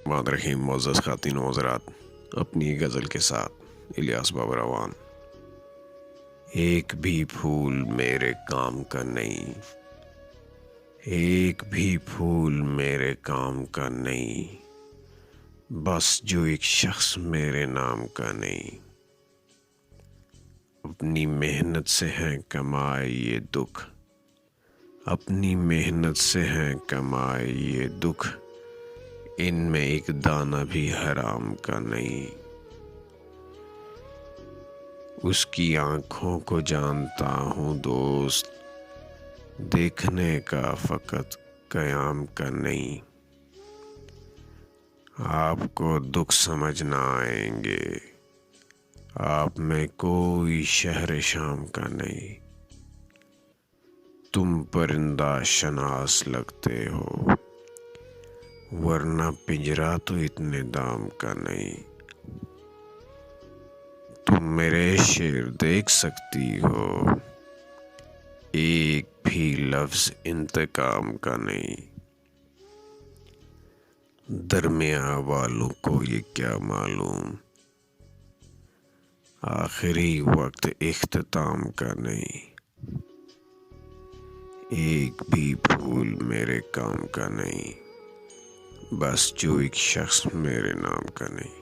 مان رحیم معزز خواتین و حضرات، اپنی غزل کے ساتھ الیاس بابروان۔ ایک بھی پھول میرے کام کا نہیں، ایک بھی پھول میرے کام کا نہیں، بس جو ایک شخص میرے نام کا نہیں۔ اپنی محنت سے ہیں کمائے یہ دکھ، اپنی محنت سے ہیں کمائے یہ دکھ، ان میں ایک دانہ بھی حرام کا نہیں۔ اس کی آنکھوں کو جانتا ہوں دوست، دیکھنے کا فقط قیام کا نہیں۔ آپ کو دکھ سمجھ نہ آئیں گے، آپ میں کوئی شہر شام کا نہیں۔ تم پرندہ شناس لگتے ہو، ورنہ پنجرا تو اتنے دام کا نہیں۔ تم میرے شعر دیکھ سکتی ہو، ایک بھی لفظ انتقام کا نہیں۔ درمیاں والوں کو یہ کیا معلوم، آخری وقت اختتام کا نہیں۔ ایک بھی پھول میرے کام کا نہیں، بس جو ایک شخص میرے نام کا نہیں۔